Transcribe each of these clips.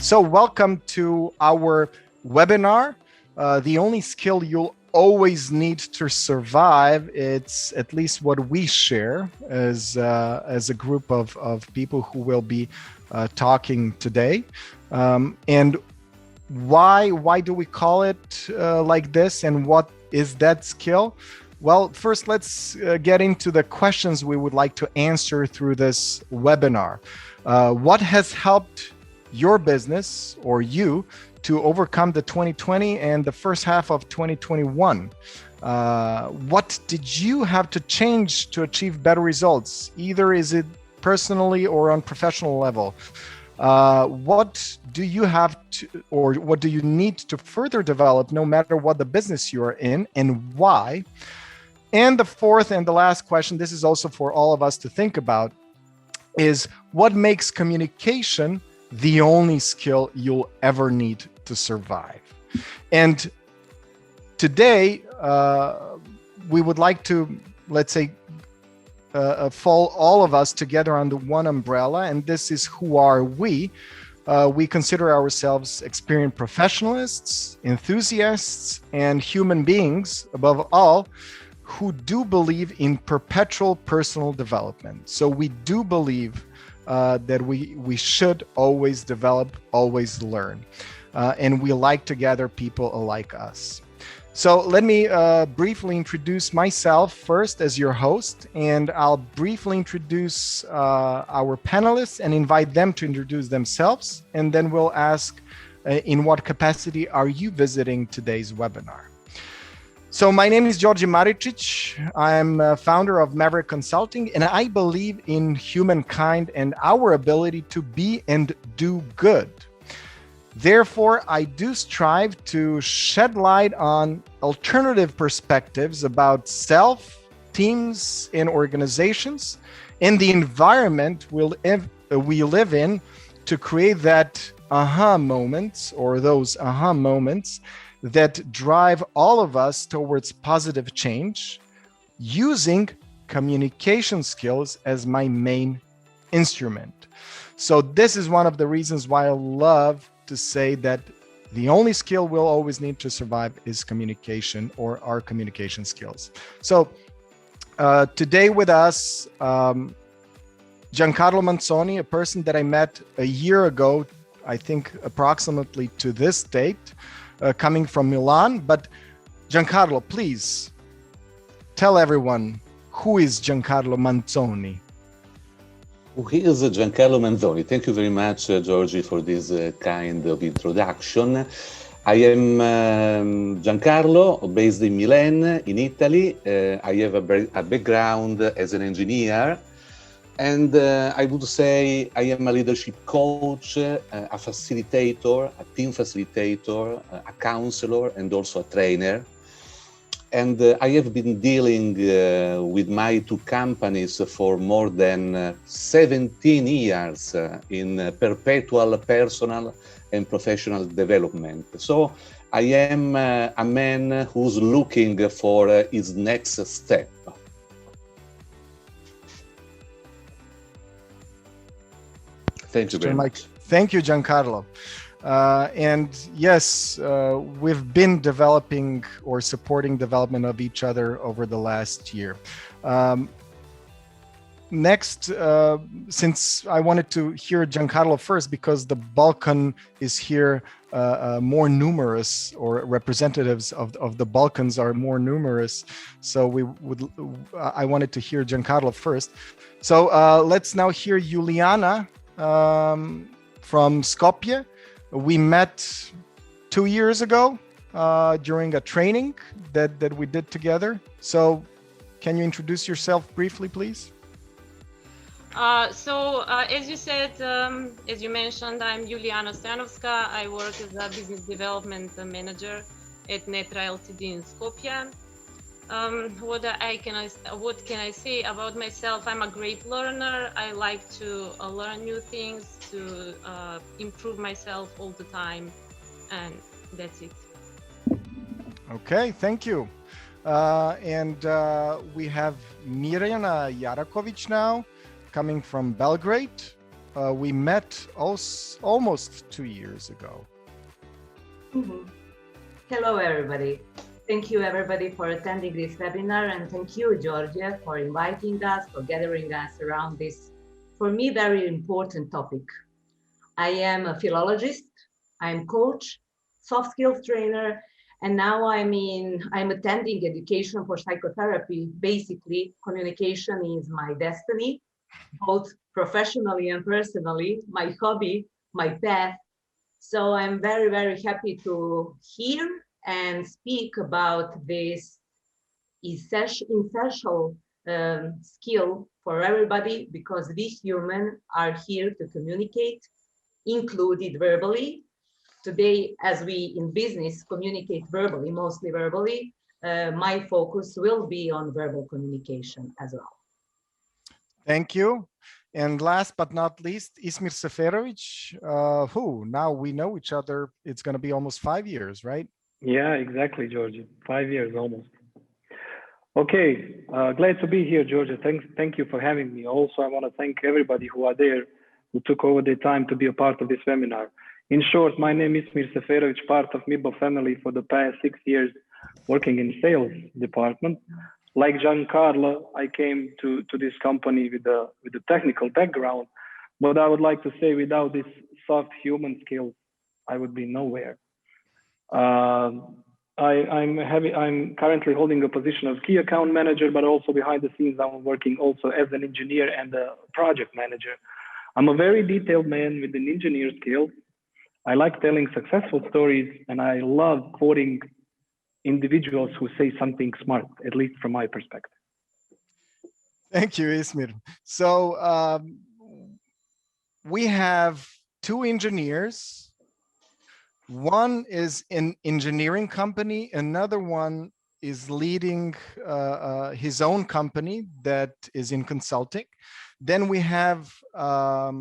So welcome to our webinar. The only skill you'll always need to survive, it's at least what we share as a group of people who will be talking today. And why do we call it like this, and what is that skill? Well, first, let's get into the questions we would like to answer through this webinar. What has helped your business or you to overcome the 2020 and the first half of 2021? What did you have to change to achieve better results? Either is it personally or on professional level? What do you have to, or what do you need to further develop no matter what the business you are in, and why? And the fourth and the last question, this is also for all of us to think about, is what makes communication the only skill you'll ever need to survive? And today, we would like to, let's say, fall all of us together under one umbrella, and this is who are we. We consider ourselves experienced professionalists, enthusiasts, and human beings, above all, who do believe in perpetual personal development. So we do believe that we should always develop, always learn. And we like to gather people like us. So let me briefly introduce myself first as your host, and I'll briefly introduce our panelists and invite them to introduce themselves. And then we'll ask, in what capacity are you visiting today's webinar? So my name is Georgi Maricic. I'm a founder of Maverick Consulting, and I believe in humankind and our ability to be and do good. Therefore, I do strive to shed light on alternative perspectives about self, teams, and organizations, and the environment we live in to create that aha moments, or those aha moments that drive all of us towards positive change, using communication skills as my main instrument. So this is one of the reasons why I love to say that the only skill we'll always need to survive is communication, or our communication skills. So today with us, Giancarlo Manzoni, a person that I met a year ago, I think approximately to this date, coming from Milan. But Giancarlo, please tell everyone, who is Giancarlo Manzoni? Who is Giancarlo Manzoni? Thank you very much, Georgi, for this kind of introduction. I am Giancarlo, based in Milan, in Italy. I have a background as an engineer, and I would say I am a leadership coach, a facilitator, a team facilitator, a counselor, and also a trainer. And I have been dealing with my two companies for more than 17 years in perpetual personal and professional development. So I am a man who's looking for his next step. Thank you very much. Thank you, Giancarlo. And yes, we've been developing or supporting development of each other over the last year. Next, since I wanted to hear Giancarlo first, because the Balkan is here more numerous, or representatives of the Balkans are more numerous. So I wanted to hear Giancarlo first. So let's now hear Juliana from Skopje. We met 2 years ago during a training that we did together. So can you introduce yourself briefly, please? As you said, as you mentioned, I'm Juliana Stojanovska. I work as a business development manager at Netra Ltd in Skopje. What can I say about myself? I'm a great learner. I like to learn new things, to improve myself all the time, and that's it. Okay, thank you. And we have Mirjana Jarakovic now, coming from Belgrade. we met almost 2 years ago. Mhm. Hello, everybody. Thank you, everybody, for attending this webinar. And thank you, Georgia, for inviting us, for gathering us around this, for me, very important topic. I am a philologist, I'm coach, soft skills trainer, and now I'm attending education for psychotherapy. Basically, communication is my destiny, both professionally and personally, my hobby, my path. So I'm very, very happy to hear and speak about this essential skill for everybody, because we humans are here to communicate, included verbally. Today, as we in business communicate verbally, mostly verbally, my focus will be on verbal communication as well. Thank you. And last but not least, Ismir Seferovic, who now we know each other. It's going to be almost 5 years, right? Yeah, exactly, Georgia. 5 years almost. Okay, glad to be here, Georgia. Thank you for having me. Also, I want to thank everybody who are there, who took over the time to be a part of this webinar. In short, my name is Ismir Seferovic, part of MIBO family for the past 6 years, working in sales department. Like Giancarlo, I came to this company with a technical background, but I would like to say without this soft human skills, I would be nowhere. I'm currently holding a position of key account manager, but also behind the scenes, I'm working also as an engineer and a project manager. I'm a very detailed man with an engineer skill. I like telling successful stories, and I love quoting individuals who say something smart, at least from my perspective. Thank you, Ismir. So we have 2 engineers. One is an engineering company. Another one is leading his own company that is in consulting. Then we have a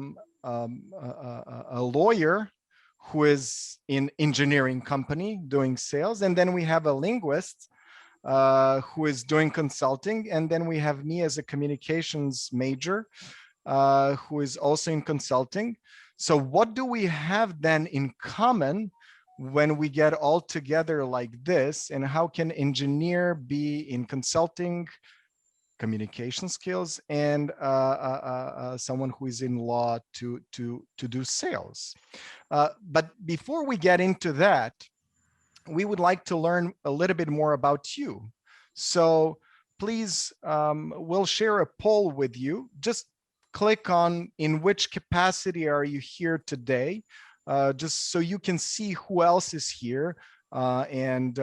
lawyer who is in engineering company doing sales. And then we have a linguist who is doing consulting. And then we have me as a communications major who is also in consulting. So what do we have then in common when we get all together like this? And how can engineer be in consulting, communication skills, and someone who is in law to do sales? But before we get into that, we would like to learn a little bit more about you. So please, we'll share a poll with you. Just click on in which capacity are you here today, just so you can see who else is here, and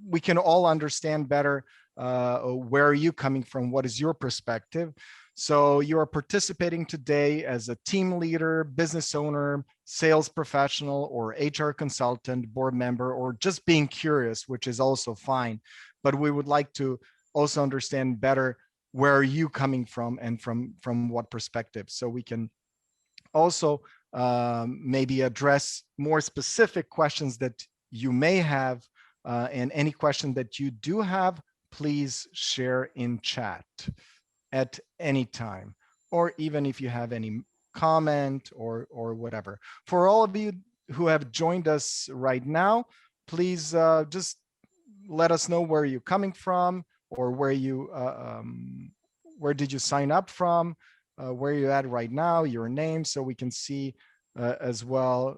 we can all understand better where are you coming from, what is your perspective. So you are participating today as a team leader, business owner, sales professional, or HR consultant, board member, or just being curious, which is also fine. But we would like to also understand better where are you coming from and from what perspective, so we can also maybe address more specific questions that you may have, and any question that you do have, please share in chat at any time, or even if you have any comment or whatever. For all of you who have joined us right now, please just let us know where you're coming from, or where did you sign up from, where you're at right now, your name, so we can see as well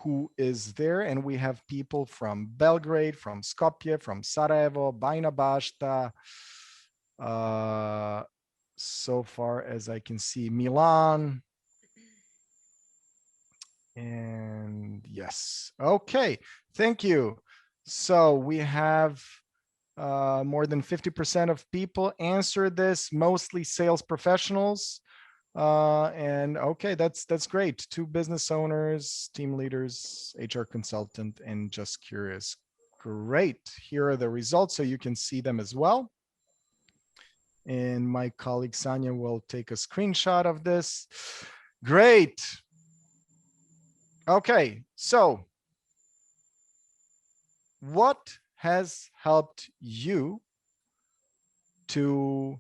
who is there. And we have people from Belgrade, from Skopje, from Sarajevo, Bajina Bašta, so far as I can see, Milan. And yes, okay, thank you. So we have more than 50% of people answered this, mostly sales professionals. And okay, that's great. 2 business owners, team leaders, HR consultant, and just curious. Great. Here are the results, so you can see them as well. And my colleague Sanya will take a screenshot of this. Great. Okay, so what has helped you to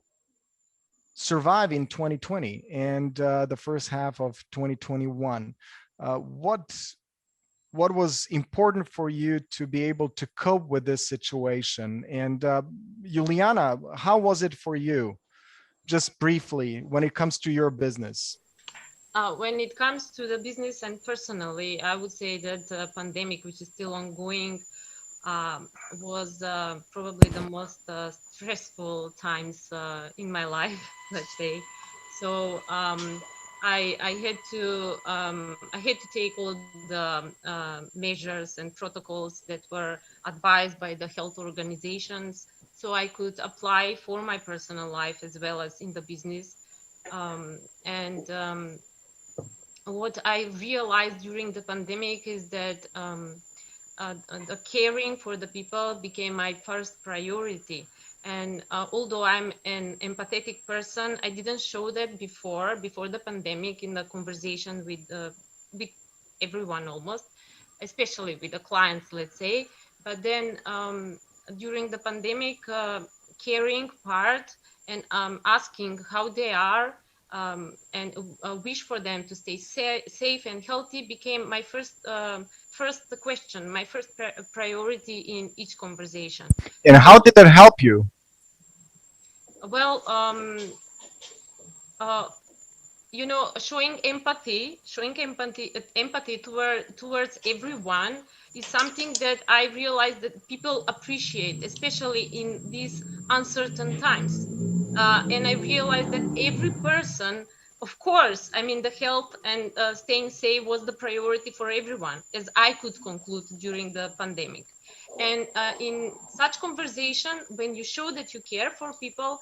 survive in 2020 and the first half of 2021. What was important for you to be able to cope with this situation? And Juliana, how was it for you? Just briefly, when it comes to your business. When it comes to the business and personally, I would say that the pandemic, which is still ongoing, was probably the most stressful times in my life, let's say. So I had to take all the measures and protocols that were advised by the health organizations, so I could apply for my personal life as well as in the business. And what I realized during the pandemic is that the caring for the people became my first priority. And although I'm an empathetic person, I didn't show that before the pandemic in the conversation with everyone almost, especially with the clients, let's say. But then during the pandemic, caring part and asking how they are, and a wish for them to stay safe and healthy became my first question, my first priority in each conversation. And how did that help you? Well, you know, showing empathy towards everyone is something that I realized that people appreciate, especially in these uncertain times. And I realized that every person, of course, I mean, the health and staying safe was the priority for everyone, as I could conclude during the pandemic. And in such conversation, when you show that you care for people,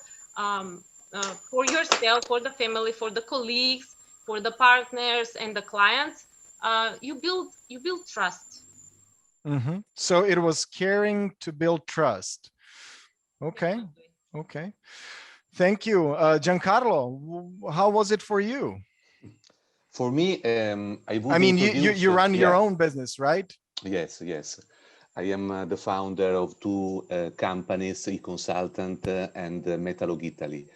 for yourself, for the family, for the colleagues, for the partners and the clients, you build trust. Mm-hmm. So it was caring to build trust. Okay. Okay. Thank you. Giancarlo, how was it for you? For me, I would I mean, introduce, you run your yeah. own business, right? Yes, yes. I am the founder of two companies, eConsultant and Metalog Italy.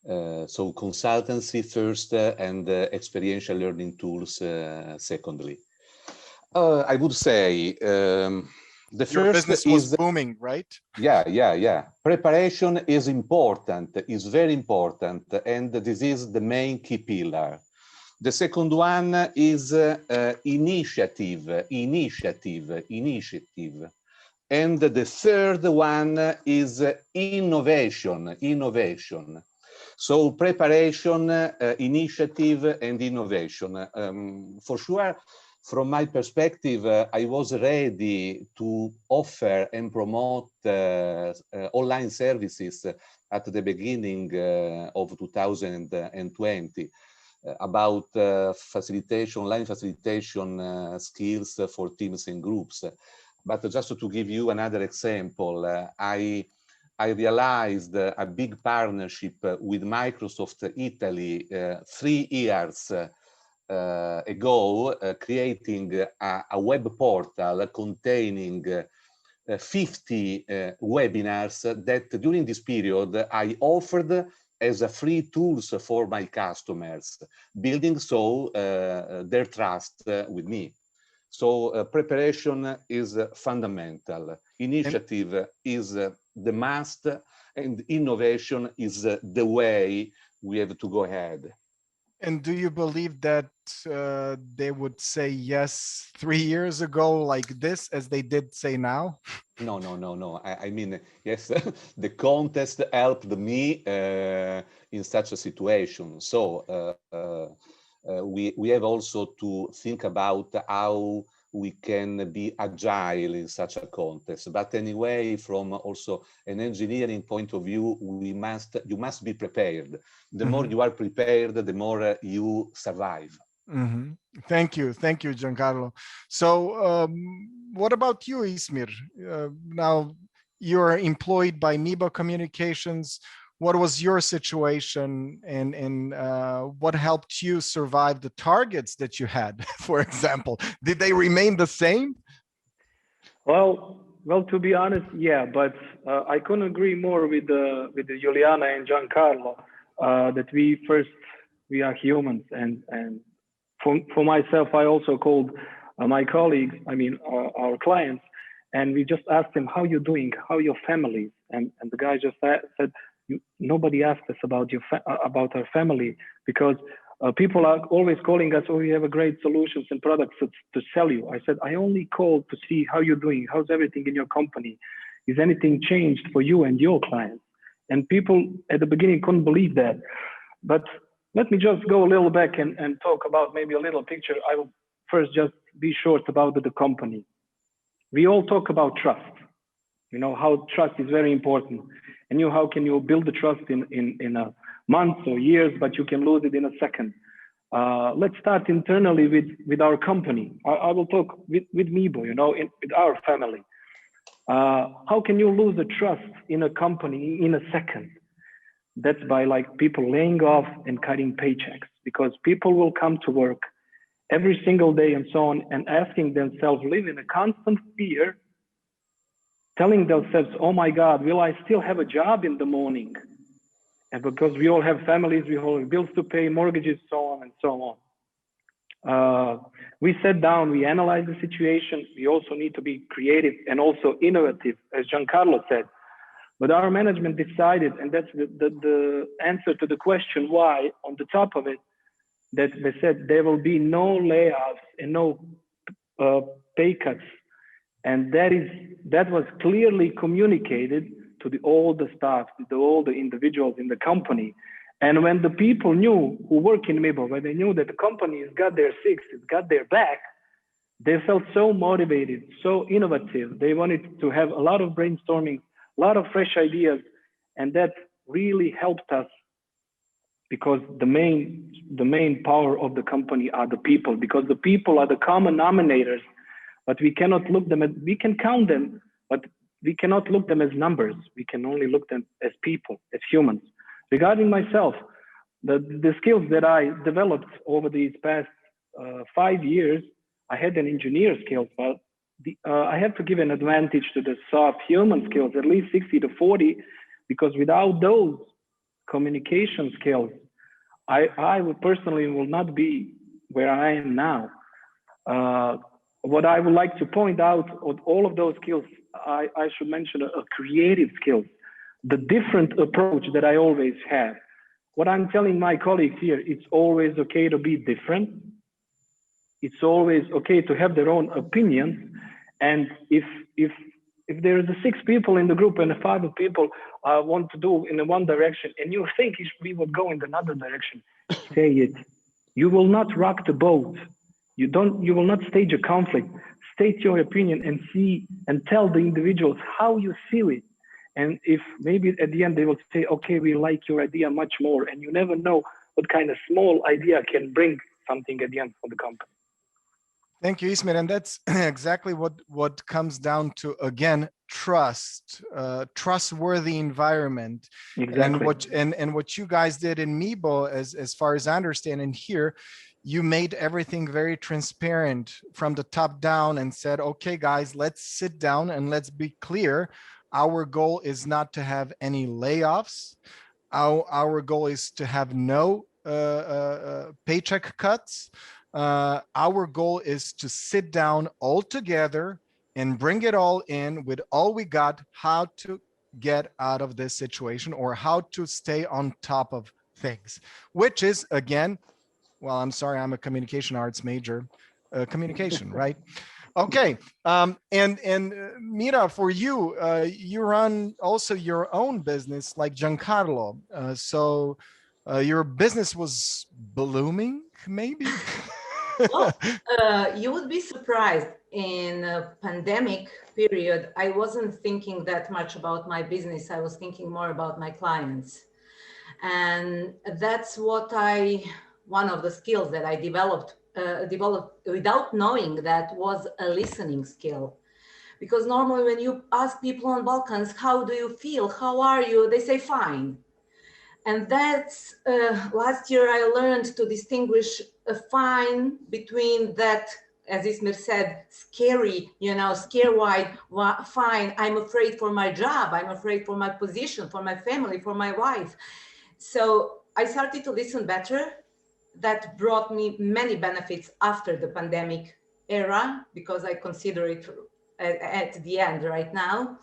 So consultancy first and experiential learning tools secondly. I would say the Your first business was is, booming, right? yeah. Preparation is important, is very important, and this is the main key pillar. The second one is initiative. And the third one is innovation. So preparation, initiative, and innovation. For sure, from my perspective, I was ready to offer and promote online services at the beginning of 2020. About facilitation, online facilitation skills for teams and groups. But just to give you another example, I realized a big partnership with Microsoft Italy 3 years ago, creating a web portal containing 50 webinars that during this period I offered as a free tools for my customers, building so their trust with me. So preparation is fundamental. Initiative is the must, and innovation is the way we have to go ahead. And do you believe that they would say yes 3 years ago like this as they did say now? No. I mean, yes, the contest helped me in such a situation. So we have also to think about how we can be agile in such a contest. But anyway, from also an engineering point of view, you must be prepared. The more you are prepared, the more you survive. Thank you, Giancarlo. So, what about you, Ismir? Now you're employed by Niba Communications. What was your situation, and what helped you survive the targets that you had? For example, did they remain the same? Well, to be honest, yeah, but I couldn't agree more with Juliana and Giancarlo. that we are humans, and for myself, I also called my colleagues, I mean our clients, and we just asked them, how you doing, how your families, and the guy just said, nobody asked us about about our family, because people are always calling us, oh, we have a great solutions and products to sell you. I said, I only called to see how you're doing, how's everything in your company, is anything changed for you and your clients? And people at the beginning couldn't believe that. But let me just go a little back and talk about maybe a little picture. I will first just be short about the company. We all talk about trust, you know, how trust is very important. And how can you build the trust in a month or years, but you can lose it in a second. Let's start internally with our company. I will talk with Mibo, you know, with our family. How can you lose the trust in a company in a second? That's by like people laying off and cutting paychecks, because people will come to work every single day and so on, and asking themselves, live in a constant fear, telling themselves, oh my God, will I still have a job in the morning? And because we all have families, we all have bills to pay, mortgages, so on and so on. We sat down, we analyzed the situation. We also need to be creative and also innovative, as Giancarlo said. But our management decided, and that's the answer to the question why, on the top of it, that they said there will be no layoffs and no pay cuts. And that was clearly communicated to all the staff, to all the individuals in the company. And when the people knew who work in Mibo, when they knew that the company has got their six, it's got their back, they felt so motivated, so innovative. They wanted to have a lot of brainstorming, a lot of fresh ideas, and that really helped us, because the main power of the company are the people, because the people are the common denominators, but we cannot look them at, we can count them, but we cannot look them as numbers. We can only look them as people, as humans. Regarding myself, the skills that I developed over these past 5 years, I had an engineer skills, but I have to give an advantage to the soft human skills, at least 60 to 40, because without those communication skills, I would personally will not be where I am now. What I would like to point out of all of those skills, I should mention a creative skills, the different approach that I always have. What I'm telling my colleagues here, it's always okay to be different. It's always okay to have their own opinions. And if there is 6 people in the group and 5 people want to do in one direction, and you think we would go in another direction, say it. You will not rock the boat. You will not stage a conflict. State your opinion and see and tell the individuals how you see it. And if maybe at the end they will say, okay, we like your idea much more. And you never know what kind of small idea can bring something at the end for the company. Thank you, Ismet. And that's exactly what comes down to, again, trust, trustworthy environment. Exactly. And what you guys did in Mibo, as far as I understand in here, you made everything very transparent from the top down and said, okay, guys, let's sit down and let's be clear. Our goal is not to have any layoffs. Our goal is to have no paycheck cuts. Our goal is to sit down all together and bring it all in with all we got, how to get out of this situation or how to stay on top of things, which is, again, well, I'm sorry, I'm a communication arts major, communication, right? Okay, and Mira, for you, you run also your own business like Giancarlo. So your business was blooming, maybe? Well, you would be surprised. In a pandemic period, I wasn't thinking that much about my business. I was thinking more about my clients. And that's one of the skills that I developed without knowing that was a listening skill. Because normally when you ask people on Balkans, how do you feel? How are you? They say fine. And that's last year I learned to distinguish a fine between that, as Ismet said, scary, scare-wide, fine, I'm afraid for my job, I'm afraid for my position, for my family, for my wife. So I started to listen better. That brought me many benefits after the pandemic era, because I consider it at the end right now.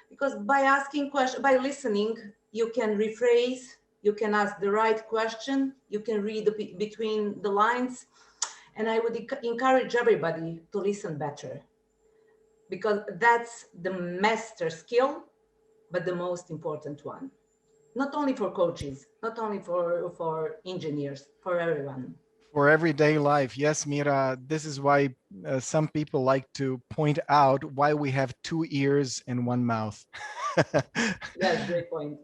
Because by asking questions, by listening, you can rephrase, you can ask the right question, you can read between the lines. And I would encourage everybody to listen better, because that's the master skill, but the most important one. Not only for coaches, not only for engineers, for everyone. For everyday life. Yes, Mira, this is why some people like to point out why we have 2 ears and 1 mouth. Yes, great point.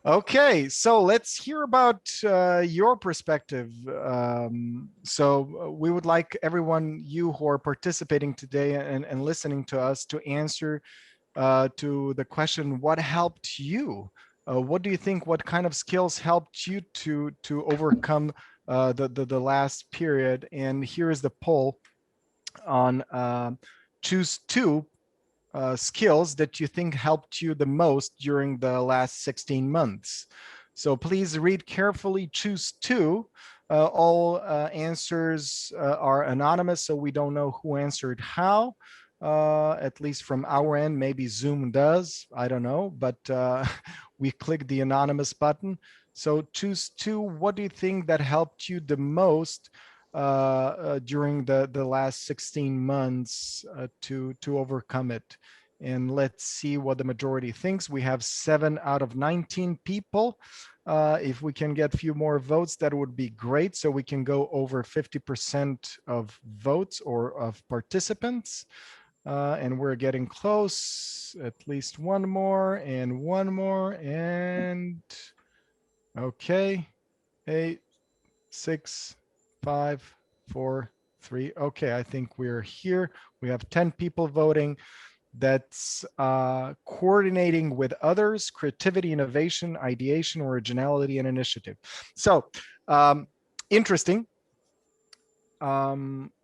Okay, so let's hear about your perspective. We would like everyone, you who are participating today and listening to us, to answer to the question, what helped you? What do you think, what kind of skills helped you to overcome the last period? And here is the poll on choose 2 skills that you think helped you the most during the last 16 months. So please read carefully, choose 2. All answers are anonymous, so we don't know who answered how. At least from our end, maybe Zoom does, I don't know, but we clicked the anonymous button. So choose 2. What do you think that helped you the most during the last 16 months to overcome it? And let's see what the majority thinks. We have 7 out of 19 people. If we can get a few more votes, that would be great. So we can go over 50% of votes or of participants. And we're getting close. At least 1 more and 1 more. And okay, 8, 6, 5, 4, 3. Okay, I think we're here. We have 10 people voting. That's coordinating with others, creativity, innovation, ideation, originality, and initiative. So interesting.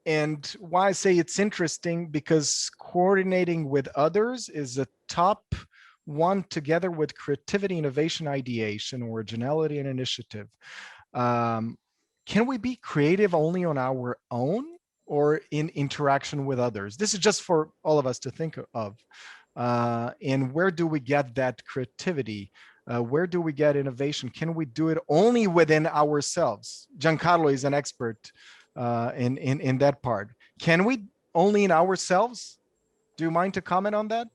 And why I say it's interesting, because coordinating with others is a top 1, together with creativity, innovation, ideation, originality, and initiative. Can we be creative only on our own or in interaction with others? This is just for all of us to think of. And where do we get that creativity? Where do we get innovation? Can we do it only within ourselves? Giancarlo is an expert in that part. Can we only in ourselves? Do you mind to comment on that?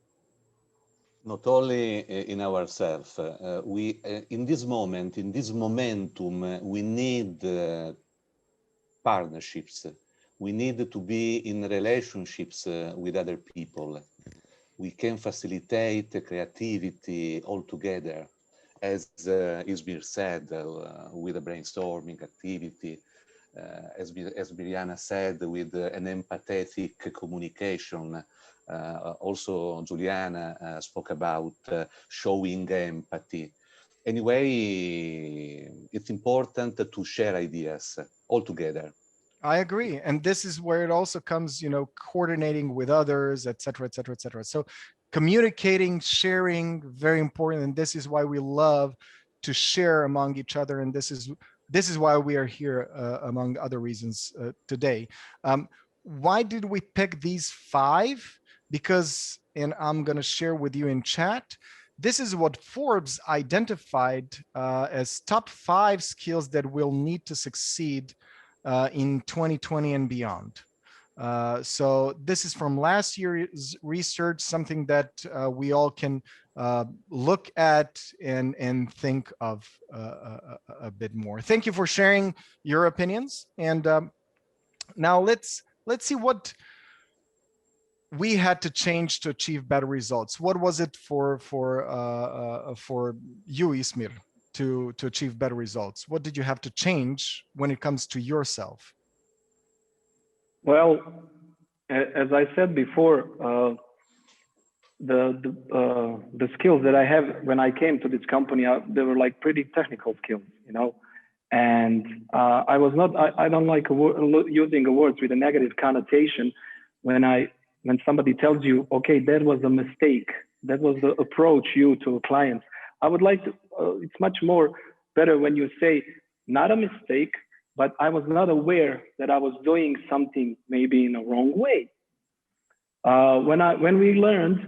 Not only in ourselves. We in this moment, in this momentum, we need partnerships. We need to be in relationships with other people. We can facilitate creativity all together, as Izmir said, with a brainstorming activity, as Mirjana said, with an empathetic communication. Also, Juliana spoke about showing empathy. Anyway, it's important to share ideas all together. I agree. And this is where it also comes, coordinating with others, et cetera, et cetera, et cetera. So communicating, sharing, very important. And this is why we love to share among each other. And this is why we are here, among other reasons, today. Why did we pick these 5? Because, and I'm going to share with you in chat, this is what Forbes identified as top 5 skills that we'll need to succeed in 2020 and beyond. So this is from last year's research, something that we all can look at and think of a bit more. Thank you for sharing your opinions. And now let's see what we had to change to achieve better results. What was it for you, Izmir, to achieve better results? What did you have to change when it comes to yourself? Well, as I said before, the skills that I have when I came to this company, they were like pretty technical skills, and I was not, I don't like using words with a negative connotation when somebody tells you, okay, that was a mistake, that was the approach you to clients. I would like to, it's much more better when you say not a mistake, but I was not aware that I was doing something maybe in a wrong way. When we learned,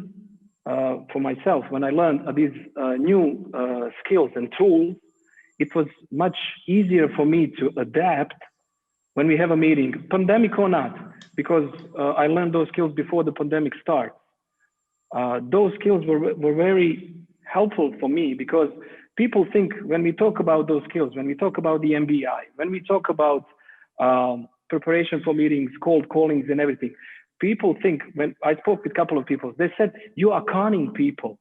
for myself, when I learned these new skills and tools, it was much easier for me to adapt when we have a meeting, pandemic or not, because I learned those skills before the pandemic starts. Those skills were very helpful for me, because people think when we talk about those skills, when we talk about the MBI, when we talk about preparation for meetings, cold callings and everything, people think, when I spoke with a couple of people, they said, you are conning people.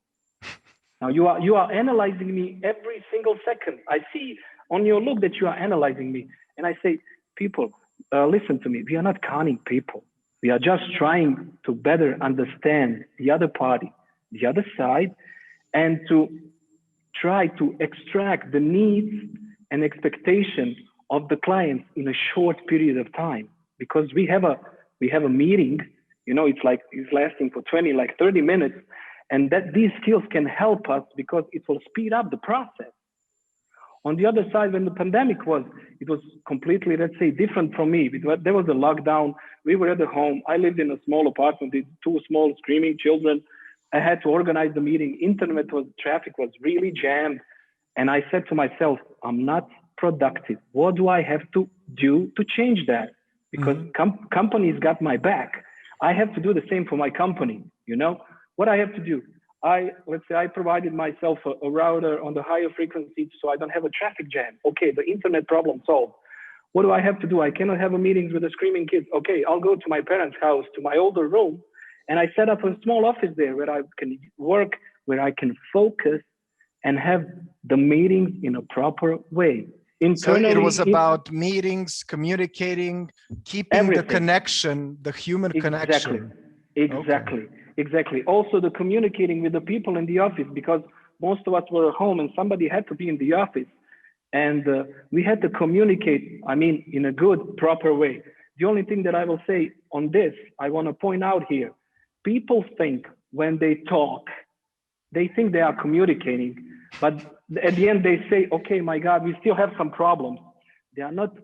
Now you are analyzing me every single second. I see on your look that you are analyzing me. And I say, people, listen to me. We are not conning people. We are just trying to better understand the other party, the other side, and to try to extract the needs and expectation of the clients in a short period of time. Because we have a meeting, you know, it's lasting for 30 minutes. And that these skills can help us because it will speed up the process. On the other side, when the pandemic was, it was completely, let's say, different from me. There was a lockdown. We were at the home. I lived in a small apartment with 2 small screaming children. I had to organize the meeting. Traffic was really jammed. And I said to myself, I'm not productive. What do I have to do to change that? Because companies got my back. I have to do the same for my company, you know? What I have to do, let's say I provided myself a router on the higher frequency so I don't have a traffic jam. Okay, the internet problem solved. What do I have to do? I cannot have a meetings with the screaming kids. Okay, I'll go to my parents' house, to my older room, and I set up a small office there where I can work, where I can focus and have the meetings in a proper way. Internally, so it was about meetings, communicating, keeping everything. The connection, the human connection. Exactly. Okay. Exactly. Also the communicating with the people in the office, because most of us were at home and somebody had to be in the office. And we had to communicate, I mean, in a good, proper way. The only thing that I will say on this, I want to point out here, people think when they talk, they think they are communicating, but at the end they say, okay, my God, we still have some problems. They are not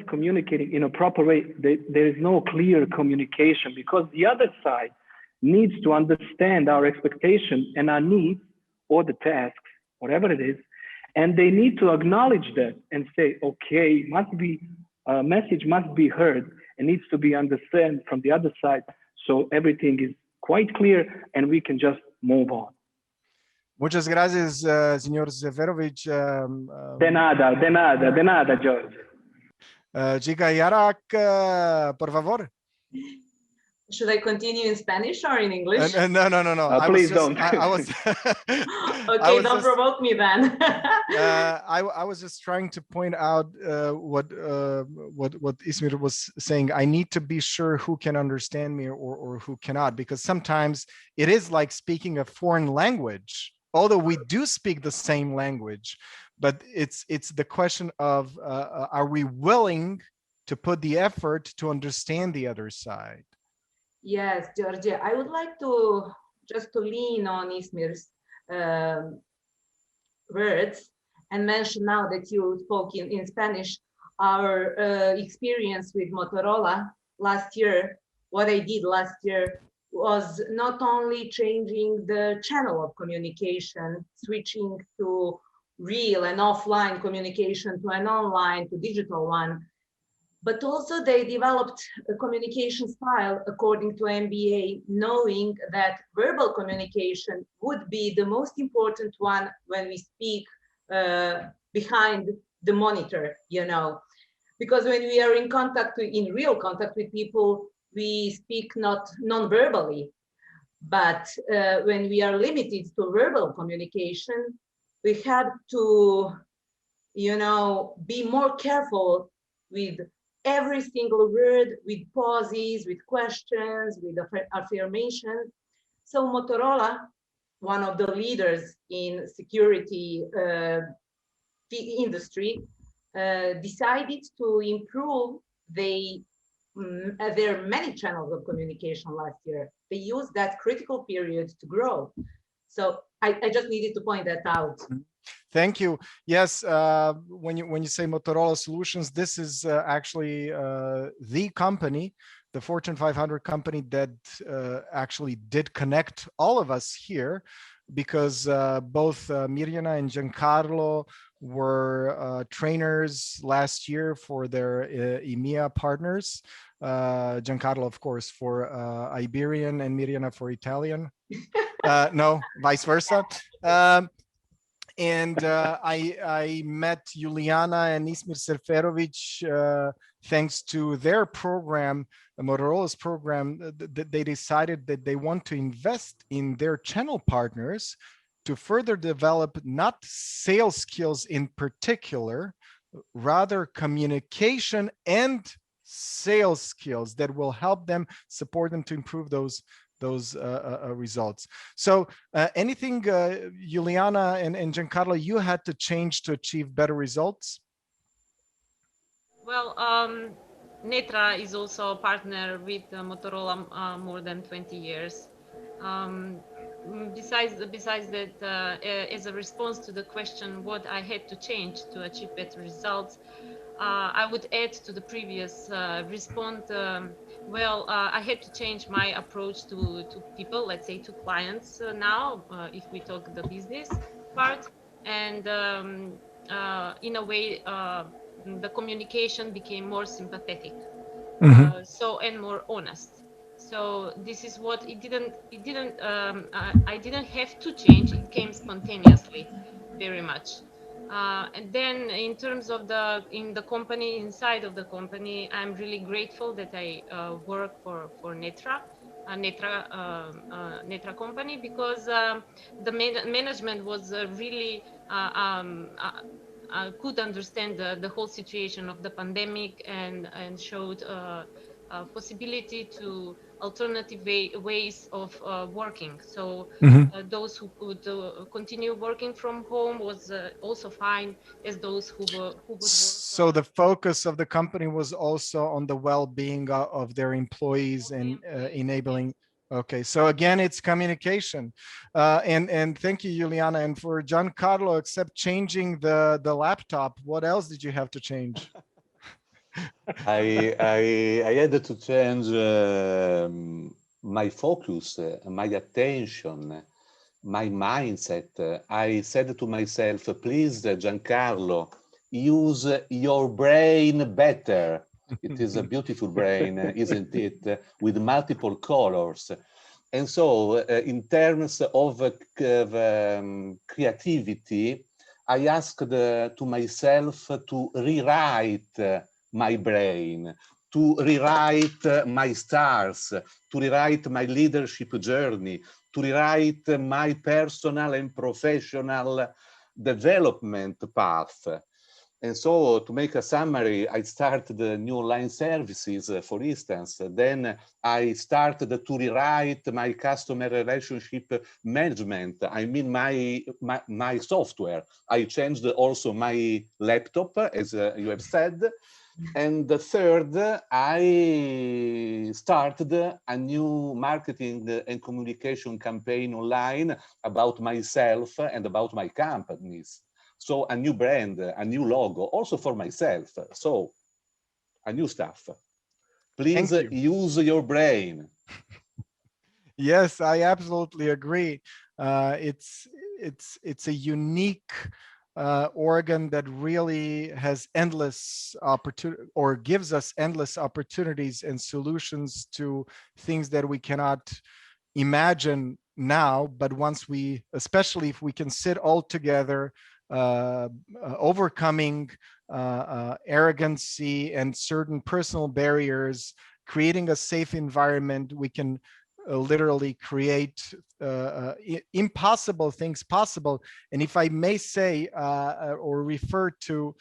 communicating in a proper way. There is no clear communication, because the other side needs to understand our expectation and our needs or the tasks, whatever it is, and they need to acknowledge that and say, okay, message must be heard and needs to be understood from the other side, so everything is quite clear and we can just move on. Muchas gracias, señor Seferovic. De nada, George. Chica Yarak, por favor. Should I continue in Spanish or in English? No. Please don't. Okay, don't provoke me then. I was just trying to point out what Ismir was saying. I need to be sure who can understand me or who cannot, because sometimes it is like speaking a foreign language, although we do speak the same language. But it's the question of are we willing to put the effort to understand the other side? Yes, Georgia, I would like to just to lean on Ismir's words and mention, now that you spoke in Spanish, our experience with Motorola last year. What I did last year was not only changing the channel of communication, switching to real and offline communication to an online to digital one, but also they developed a communication style according to MBA, knowing that verbal communication would be the most important one when we speak behind the monitor, you know, because when we are in real contact with people, we speak not non-verbally, but when we are limited to verbal communication, we have to, you know, be more careful with every single word, with pauses, with questions, with affirmations. So Motorola, one of the leaders in security industry, decided to improve their many channels of communication last year. They used that critical period to grow. So I just needed to point that out. Thank you. Yes, when you say Motorola Solutions, this is actually the company, the Fortune 500 company that actually did connect all of us here, because both Mirjana and Giancarlo were trainers last year for their EMEA partners. Giancarlo, of course, for Iberian, and Mirjana for Italian. No, vice versa. And I met Juliana and Ismir Serferovic thanks to their program, Motorola's program. They decided that they want to invest in their channel partners to further develop not sales skills in particular, rather communication and sales skills that will help them, support them to improve those results. So anything, Juliana and Giancarlo, you had to change to achieve better results? Well, Netra is also a partner with Motorola more than 20 years. Besides that, as a response to the question what I had to change to achieve better results, I would add to the previous response. I had to change my approach to people, let's say to clients now, if we talk the business part. And in a way, the communication became more sympathetic, and more honest. So this is what I didn't have to change. It came spontaneously, very much. And then in terms of inside of the company, I'm really grateful that I work for Netra company, because the management was really could understand the whole situation of the pandemic, and showed possibility to alternative ways of working. So those who could continue working from home was also fine, as those who would work. So the focus of the company was also on the well-being of their employees and enabling. Okay, so again, it's communication, and thank you, Juliana. And for Giancarlo, except changing the laptop, what else did you have to change? I had to change my focus, my attention, my mindset. I said to myself, please, Giancarlo, use your brain better. It is a beautiful brain, isn't it? With multiple colors. And so in terms of creativity, I asked to myself to rewrite my brain, to rewrite my stars, to rewrite my leadership journey, to rewrite my personal and professional development path. And so, to make a summary, I started the new online services, for instance. Then I started to rewrite my customer relationship management. I mean, my software. I changed also my laptop, as you have said. And the third, I started a new marketing and communication campaign online about myself and about my companies. So a new brand, a new logo, also for myself. So a new stuff. Please use your brain. Yes, I absolutely agree. It's a unique organ that really has endless opportunity, or gives us endless opportunities and solutions to things that we cannot imagine now. But once we, especially if we can sit all together, overcoming arrogancy and certain personal barriers, creating a safe environment, we can literally create impossible things possible. And if I may say, or refer to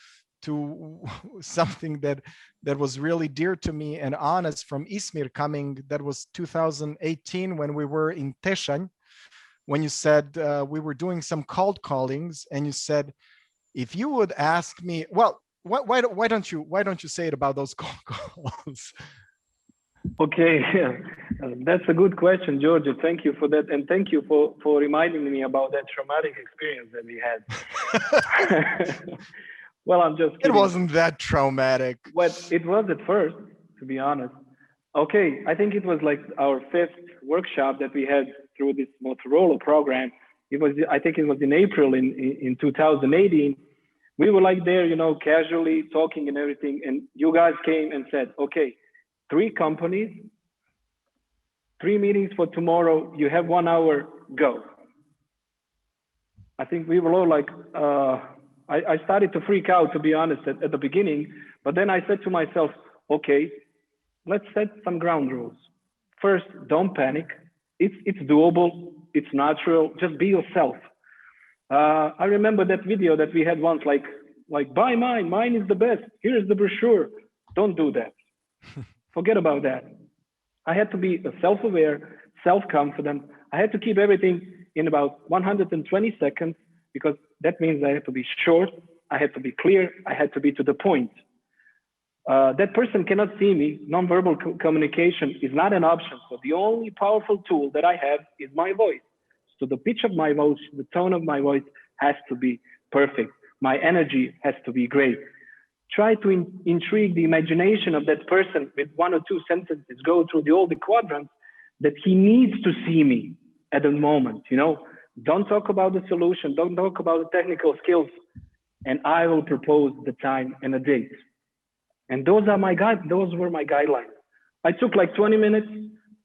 something that was really dear to me and honest from Ismir coming, that was 2018 when we were in Tesan, when you said we were doing some cold callings, and you said, if you would ask me, well, why don't you say it about those cold calls? Okay, That's a good question, Georgia. Thank you for that. And thank you for reminding me about that traumatic experience that we had. Well, I'm just kidding. It wasn't that traumatic. Well, it was at first, to be honest. Okay, I think it was like our 5th workshop that we had through this Motorola program. I think it was in April in 2018. We were like there, casually talking and everything. And you guys came and said, okay, 3 companies, 3 meetings for tomorrow. You have 1 hour, go. I think we were all like, I started to freak out, to be honest, at the beginning. But then I said to myself, okay, let's set some ground rules. First, don't panic. It's doable. It's natural. Just be yourself. I remember that video that we had once, like buy mine. Mine is the best. Here's the brochure. Don't do that. Forget about that. I had to be self-aware, self-confident. I had to keep everything in about 120 seconds because that means I had to be short. I had to be clear. I had to be to the point. That person cannot see me. Nonverbal communication is not an option. So the only powerful tool that I have is my voice. So the pitch of my voice, the tone of my voice has to be perfect. My energy has to be great. Try to intrigue the imagination of that person with 1 or 2 sentences, go through all the quadrants that he needs to see me at the moment. Don't talk about the solution. Don't talk about the technical skills. And I will propose the time and a date. And those were my guidelines. I took like 20 minutes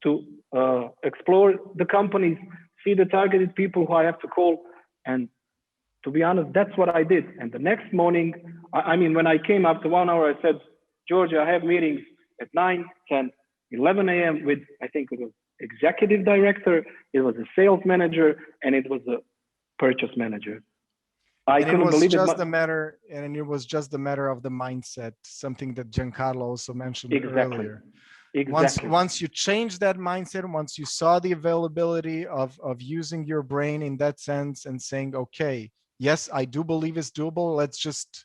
to explore the companies, see the targeted people who I have to call. And to be honest, that's what I did. And the next morning, when I came after 1 hour, I said, Georgia, I have meetings at 9, 10, 11 a.m. with, I think it was executive director, it was a sales manager, and it was a purchase manager. And it was just a matter of the mindset, something that Giancarlo also mentioned earlier. Exactly. Once you change that mindset, once you saw the availability of using your brain in that sense and saying, okay, yes, I do believe it's doable. Let's just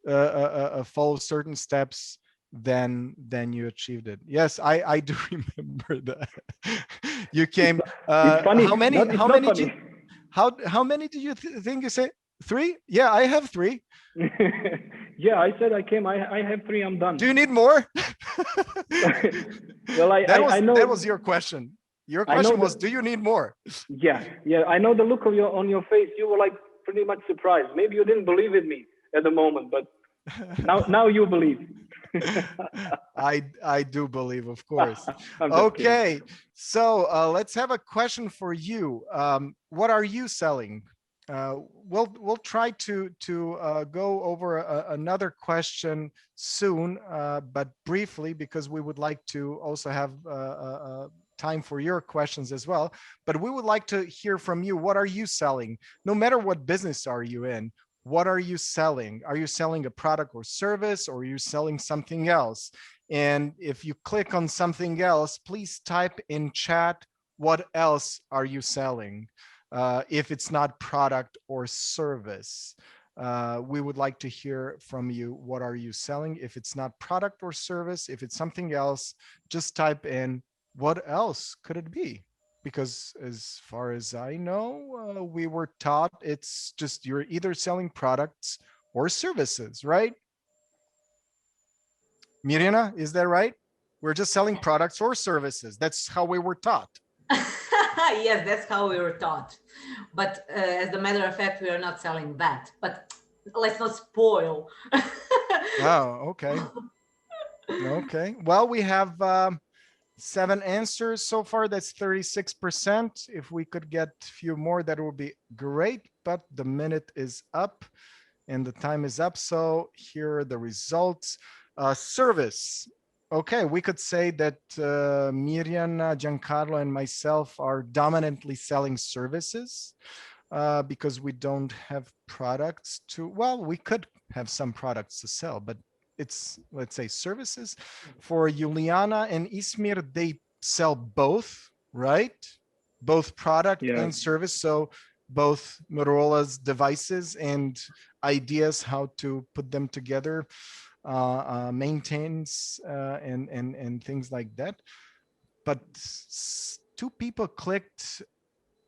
follow certain steps. Then you achieved it. Yes, I do remember that. You came. It's funny. How many? How many did you think you said? 3? Yeah, I have 3. Yeah, I said I came. I have 3. I'm done. Do you need more? Well, I know that was your question. Your question was, do you need more? Yeah. I know the look on your face. You were like pretty much surprised. Maybe you didn't believe in me at the moment, but now you believe. I do believe, of course. Okay, so let's have a question for you. What are you selling? We'll try to go over another question soon, but briefly, because we would like to also have time for your questions as well. But we would like to hear from you. What are you selling? No matter what business are you in, what are you selling? Are you selling a product or service, or are you selling something else? And if you click on something else, please type in chat, what else are you selling? If it's not product or service, we would like to hear from you. What are you selling? If it's not product or service, if it's something else, just type in what else could it be? Because as far as I know, we were taught it's just you're either selling products or services, right? Mirjana, is that right? We're just selling products or services. That's how we were taught. Yes, that's how we were taught. But as a matter of fact, we are not selling that. But let's not spoil. Oh, okay. Okay. Well, we have 7 answers so far. That's 36%. If we could get a few more, that would be great. But the minute is up and the time is up. So here are the results. Service. Okay, we could say that Mirjana, Giancarlo, and myself are dominantly selling services because we don't have products to, well, we could have some products to sell, but it's, let's say, services. For Juliana and Ismir, they sell both, right? Both product and service. So both Motorola's devices and ideas how to put them together, maintains and things like that. but two people clicked.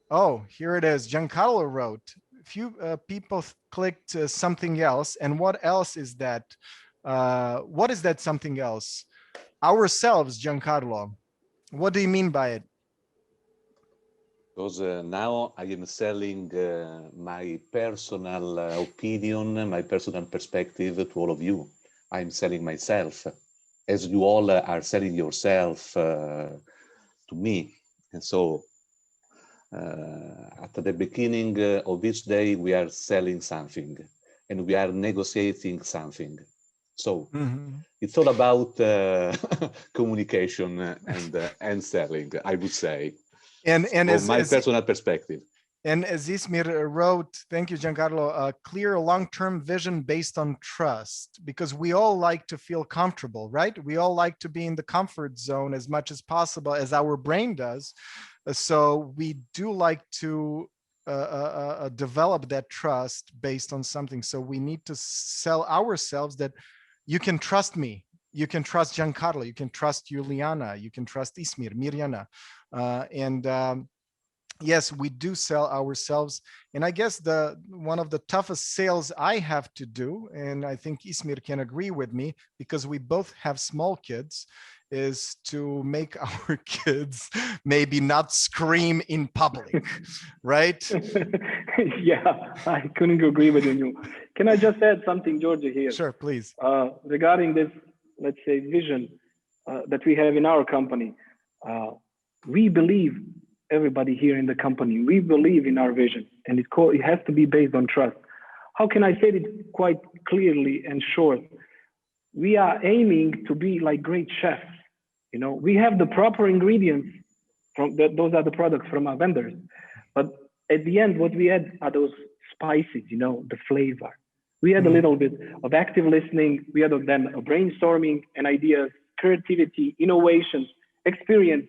Oh, here it is. Giancarlo wrote. Few people clicked something else. And what else is that? What is that something else? Ourselves, Giancarlo. What do you mean by it? Because now I am selling my personal opinion, my personal perspective to all of you. I'm selling myself, as you all are selling yourself to me. And so at the beginning of each day, we are selling something and we are negotiating something. So it's all about communication and selling, I would say. And from my personal perspective. And as Ismir wrote, thank you, Giancarlo, a clear long-term vision based on trust, because we all like to feel comfortable, right? We all like to be in the comfort zone as much as possible, as our brain does. So we do like to develop that trust based on something. So we need to sell ourselves that you can trust me. You can trust Giancarlo. You can trust Juliana. You can trust Ismir, Mirjana. Yes, we do sell ourselves. And I guess one of the toughest sales I have to do, and I think Ismir can agree with me because we both have small kids, is to make our kids maybe not scream in public, right? Yeah, I couldn't agree with you. Can I just add something, Georgia, here? Sure, please. Regarding this, let's say, vision that we have in our company, we believe, everybody here in the company, we believe in our vision, and it has to be based on trust. How can I say it quite clearly and short? We are aiming to be like great chefs. You know, we have the proper ingredients those are the products from our vendors, but at the end, what we add are those spices, you know, the flavor. We had a little bit of active listening. We had then a brainstorming and ideas, creativity, innovations, experience,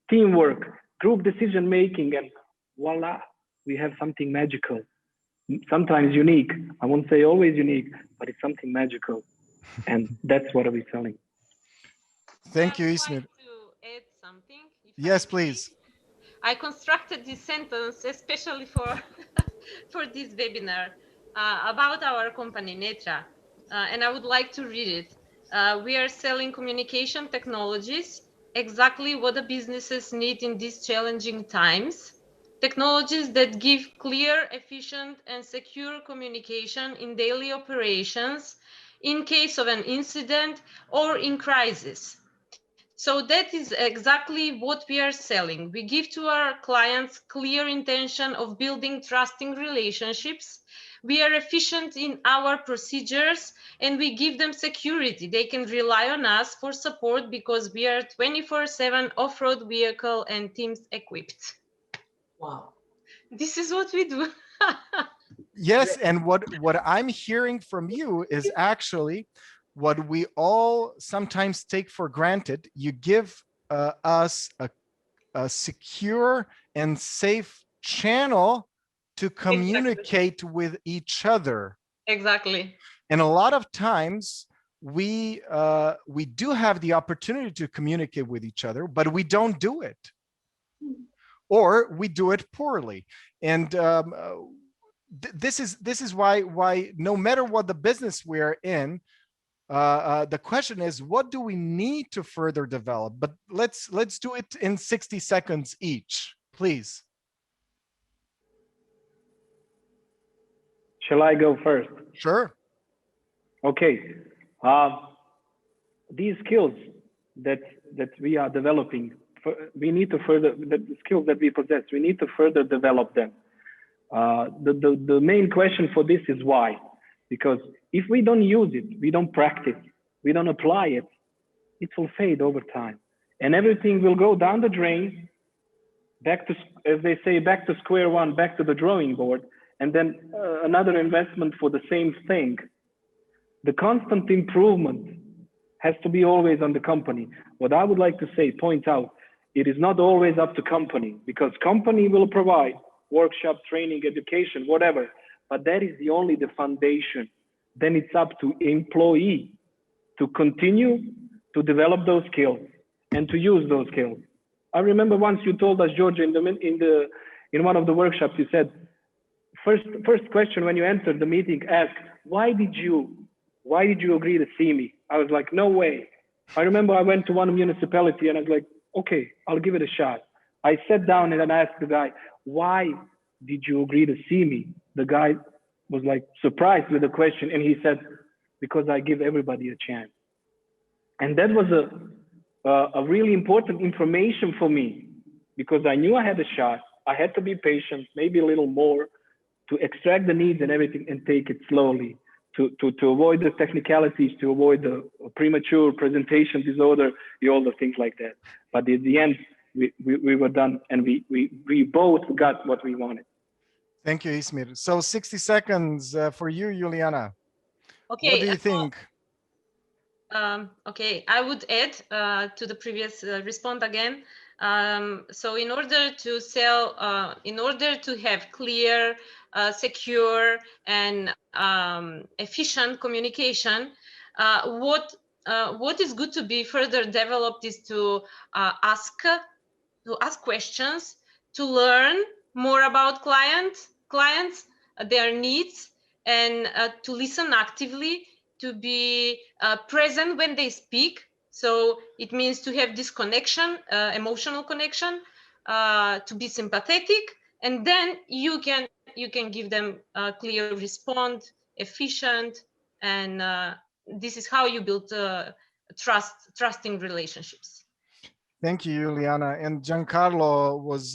teamwork, group decision making, and voila, we have something magical. Sometimes unique. I won't say always unique, but it's something magical. And that's what we're selling. Thank you, I would Ismir. like to add something. Yes, please. I constructed this sentence especially for for this webinar about our company Netra, and I would like to read it. We are selling communication technologies, exactly what the businesses need in these challenging times. Technologies that give clear, efficient, and secure communication in daily operations in case of an incident or in crisis. So that is exactly what we are selling. We give to our clients clear intention of building trusting relationships. We are efficient in our procedures and we give them security. They can rely on us for support because we are 24/7 off-road vehicle and teams equipped. Wow. This is what we do. Yes, and what I'm hearing from you is actually what we all sometimes take for granted. You give us a secure and safe channel to communicate with each other. Exactly. And a lot of times we do have the opportunity to communicate with each other, but we don't do it, or we do it poorly. And this is why no matter what the business we're in, the question is, what do we need to further develop? But let's do it in 60 seconds each, please. Shall I go first? Sure. Okay. These skills that we are developing, we need to further, the skills that we possess, we need to further develop them. The main question for this is why? Because if we don't use it, we don't practice, we don't apply it, it will fade over time. And everything will go down the drain, back to, as they say, back to square one, back to the drawing board, and then another investment for the same thing. The constant improvement has to be always on the company. What I would like to say, point out, it is not always up to company, because company will provide workshop, training, education, whatever, but that is only the foundation. Then it's up to employee to continue to develop those skills and to use those skills. I remember once you told us, Georgia, in one of the workshops, you said, first question when you entered the meeting, ask, why did you agree to see me? I was like, no way. I remember I went to one municipality and I was like, okay, I'll give it a shot. I sat down and then I asked the guy, why did you agree to see me? The guy was like surprised with the question. And he said, because I give everybody a chance. And that was a really important information for me, because I knew I had a shot. I had to be patient, maybe a little more, to extract the needs and everything and take it slowly, to avoid the technicalities, to avoid the premature presentation disorder, all the things like that. But at the end, we were done, and we both got what we wanted. Thank you, Ismir. So 60 seconds for you, Juliana. Okay. What do you think? Okay, I would add to the previous response again. So in order to sell, in order to have clear, secure, and efficient communication, what is good to be further developed is to ask questions, to learn more about clients, their needs, and to listen actively, to be present when they speak. So it means to have this connection, emotional connection, to be sympathetic, and then you can give them a clear response, efficient, and this is how you build trusting relationships. Thank you, Juliana. And Giancarlo was,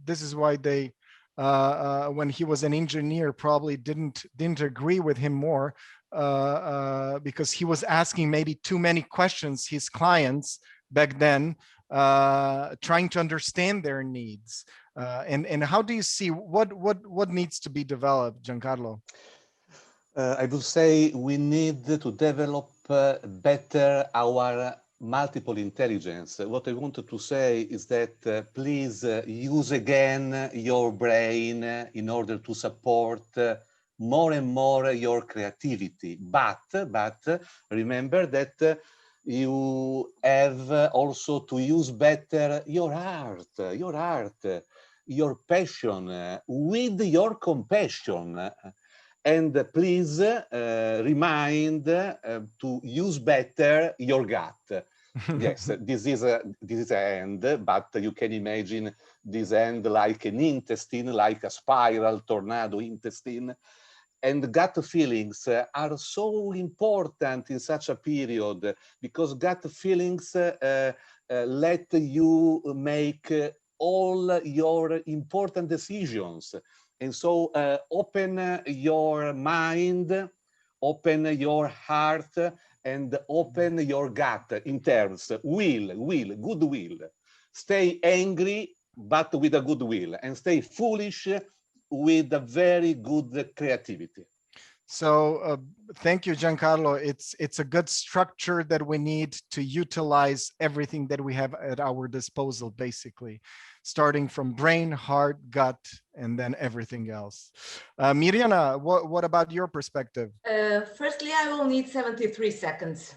this is why they, when he was an engineer, probably didn't agree with him more, because he was asking maybe too many questions, his clients back then, trying to understand their needs. And how do you see, what needs to be developed, Giancarlo? I would say we need to develop better our multiple intelligence. What I wanted to say is that please use again your brain in order to support more and more your creativity. But remember that you have also to use better your art, your passion with your compassion. And please remind to use better your gut. Yes, this is an end, but you can imagine this end like an intestine, like a spiral tornado intestine. And gut feelings are so important in such a period, because gut feelings let you make all your important decisions. And so open your mind, open your heart, and open your gut in terms good will. Stay angry, but with a good will, and stay foolish with a very good creativity. So thank you, Giancarlo. It's a good structure that we need to utilize everything that we have at our disposal, basically, starting from brain, heart, gut, and then everything else. Mirjana, what about your perspective? Firstly, I will need 73 seconds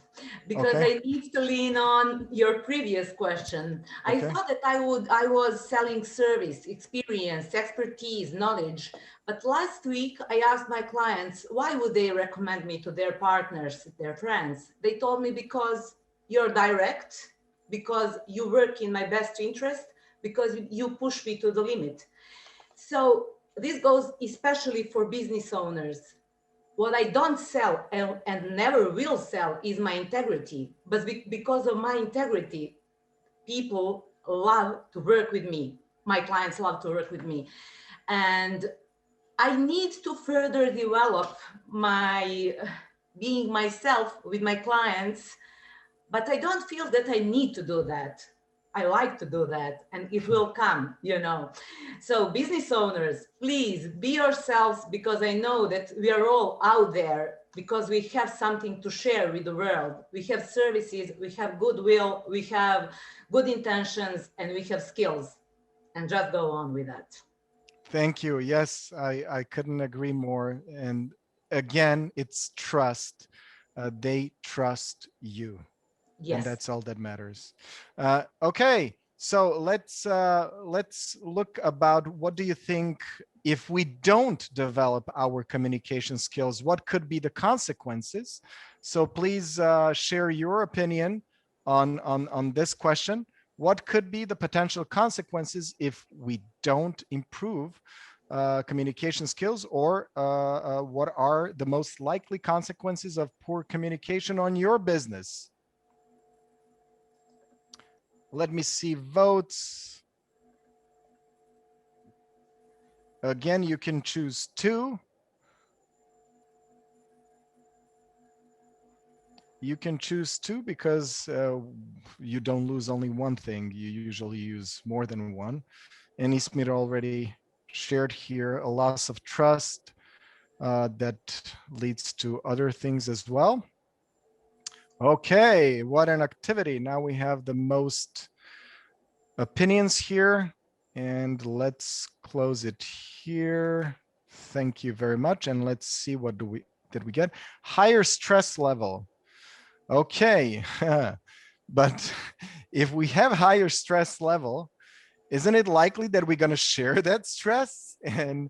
because Okay. I need to lean on your previous question. I Okay. thought that I was selling service, experience, expertise, knowledge. But last week I asked my clients, why would they recommend me to their partners, their friends? They told me, because you're direct, because you work in my best interest, because you push me to the limit. So this goes especially for business owners. What I don't sell and never will sell is my integrity. But because of my integrity, people love to work with me. My clients love to work with me. And I need to further develop my being myself with my clients, but I don't feel that I need to do that. I like to do that, and it will come, you know. So business owners, please be yourselves, because I know that we are all out there because we have something to share with the world. We have services, we have goodwill, we have good intentions, and we have skills, and just go on with that. Thank you. Yes, I couldn't agree more. And again, it's trust. They trust you. Yes. And that's all that matters. Okay. So let's look about what do you think if we don't develop our communication skills, what could be the consequences? So please share your opinion on this question. What could be the potential consequences if we don't improve communication skills, or what are the most likely consequences of poor communication on your business? Let me see votes. Again, you can choose 2. You can choose 2 because you don't lose only one thing. You usually use more than one. And Ismir already shared here a loss of trust that leads to other things as well. Okay, what an activity. Now we have the most opinions here, and let's close it here. Thank you very much. And let's see, what did we get? Higher stress level. Okay, but if we have higher stress level, isn't it likely that we're going to share that stress and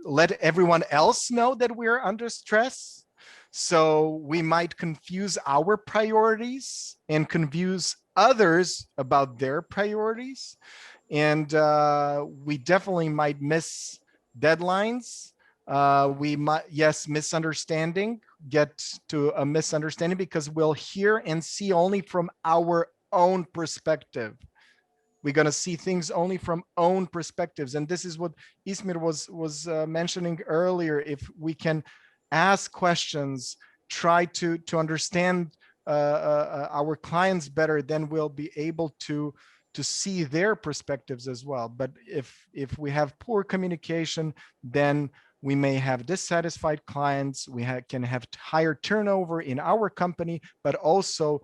let everyone else know that we're under stress? So we might confuse our priorities and confuse others about their priorities. And we definitely might miss deadlines. We might, yes, misunderstanding, get to a misunderstanding because we'll hear and see only from our own perspective. We're going to see things only from own perspectives. And this is what Ismir was mentioning earlier. If we can ask questions, try to understand our clients better, then we'll be able to see their perspectives as well. But if we have poor communication, then we may have dissatisfied clients, we can have higher turnover in our company, but also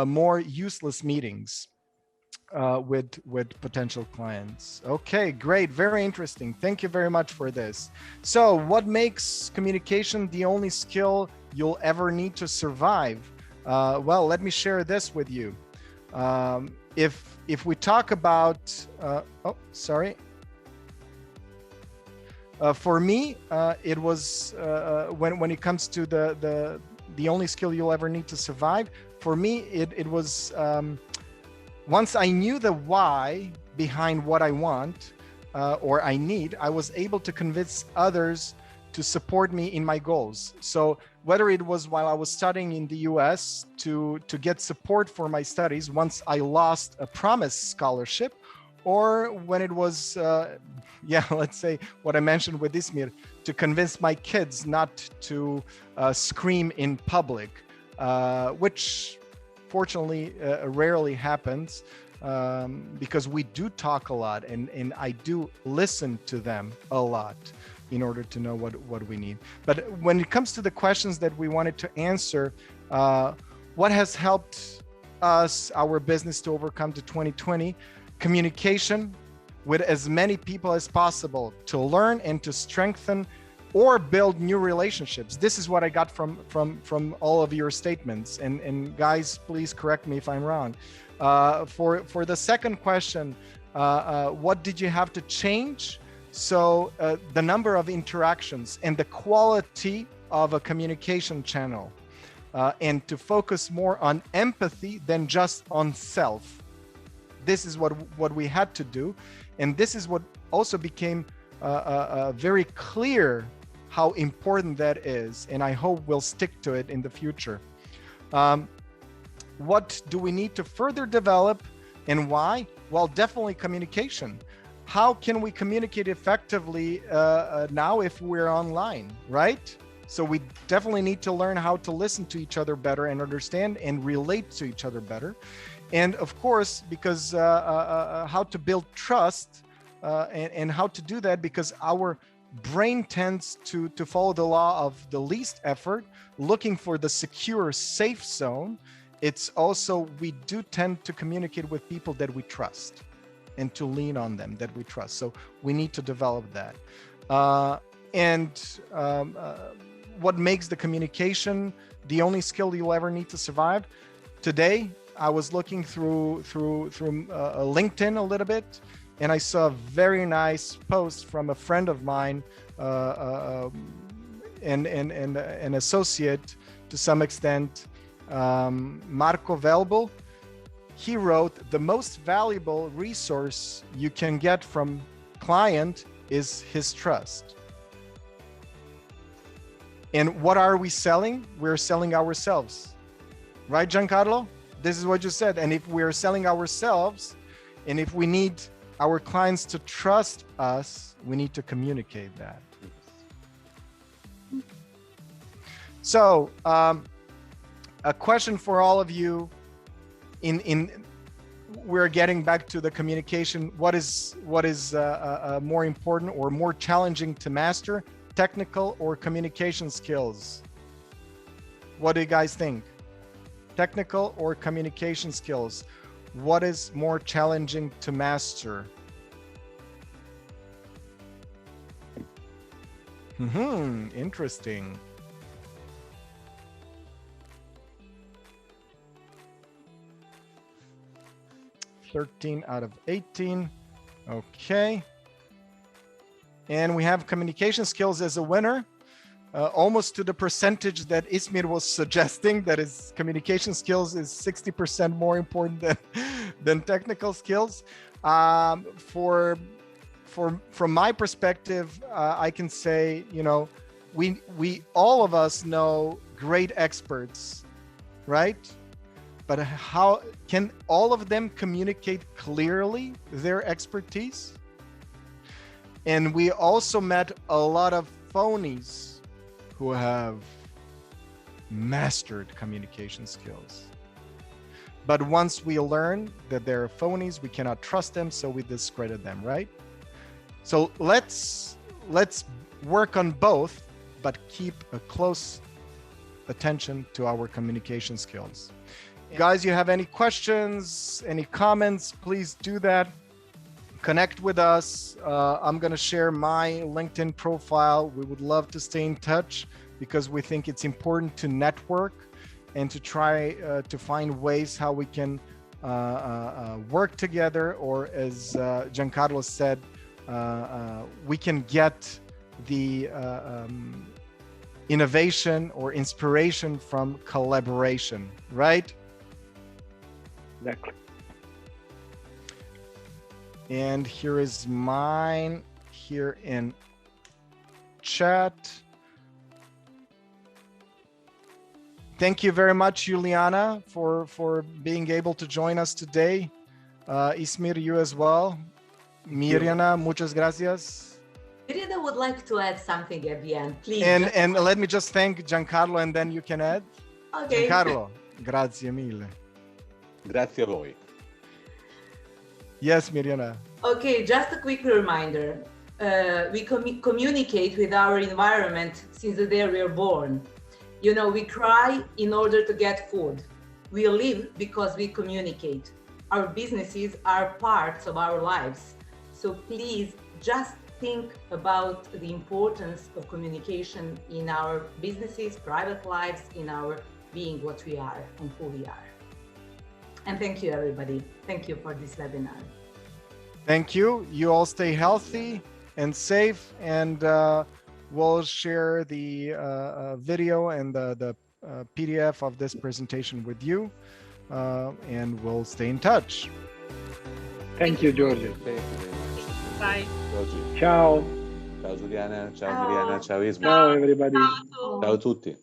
more useless meetings with potential clients. Okay, great, very interesting. Thank you very much for this. So what makes communication the only skill you'll ever need to survive? Well, let me share this with you. If we talk about, for me, it was when it comes to the only skill you'll ever need to survive. For me, it was once I knew the why behind what I want or I need, I was able to convince others to support me in my goals. So whether it was while I was studying in the US to get support for my studies once I lost a promised scholarship, or when it was, let's say what I mentioned with Ismir, to convince my kids not to scream in public, which fortunately rarely happens, because we do talk a lot and I do listen to them a lot in order to know what we need. But when it comes to the questions that we wanted to answer, what has helped us, our business, to overcome the 2020? Communication with as many people as possible, to learn and to strengthen or build new relationships. This is what I got from all of your statements. And guys, please correct me if I'm wrong. For the second question, what did you have to change? So the number of interactions and the quality of a communication channel, and to focus more on empathy than just on self. This is what we had to do. And this is what also became very clear how important that is. And I hope we'll stick to it in the future. What do we need to further develop and why? Well, definitely communication. How can we communicate effectively now if we're online, right? So we definitely need to learn how to listen to each other better and understand and relate to each other better. And of course, because how to build trust and how to do that, because our brain tends to follow the law of the least effort, looking for the secure, safe zone. It's also, we do tend to communicate with people that we trust and to lean on them that we trust. So we need to develop that. What makes the communication the only skill you'll ever need to survive? Today, I was looking through LinkedIn a little bit, and I saw a very nice post from a friend of mine, and an associate to some extent, Marco Velbo. He wrote, the most valuable resource you can get from client is his trust. And what are we selling? We're selling ourselves. Right, Giancarlo? This is what you said. And if we're selling ourselves, and if we need our clients to trust us, we need to communicate that. So, a question for all of you. We're getting back to the communication. What is more important or more challenging to master, technical or communication skills? What do you guys think? Technical or communication skills? What is more challenging to master? Interesting. (13 out of 18). Okay. And we have communication skills as a winner, almost to the percentage that Ismir was suggesting, that is communication skills is 60% more important than technical skills. From my perspective, I can say, we all of us know great experts, right? But how can all of them communicate clearly their expertise? And we also met a lot of phonies who have mastered communication skills. But once we learn that they're phonies, we cannot trust them, so we discredit them, right? So let's work on both, but keep a close attention to our communication skills. Guys, you have any questions, any comments, please do that. Connect with us. I'm going to share my LinkedIn profile. We would love to stay in touch because we think it's important to network and to try to find ways how we can work together, or as Giancarlo said, we can get the innovation or inspiration from collaboration, right? Exactly. And here is mine here in chat. Thank you very much, Juliana, for being able to join us today. Ismir, you as well. Mirjana, muchas gracias. Mirjana would like to add something at the end, please. And let me just thank Giancarlo, and then you can add. Okay. Giancarlo, grazie mille. Grazie a voi. Yes, Mirjana. Okay, just a quick reminder. We communicate with our environment since the day we are born. We cry in order to get food. We live because we communicate. Our businesses are parts of our lives. So please just think about the importance of communication in our businesses, private lives, in our being what we are and who we are. And thank you, everybody. Thank you for this webinar. Thank you. You all stay healthy and safe, and we'll share the video and the PDF of this presentation with you, and we'll stay in touch. Thank you, Giorgio. Thank you very much. Bye. Giorgi. Ciao. Ciao Giuliana, ciao Mirjana, ciao Ismir. Ciao, everybody. Ciao. Ciao a tutti.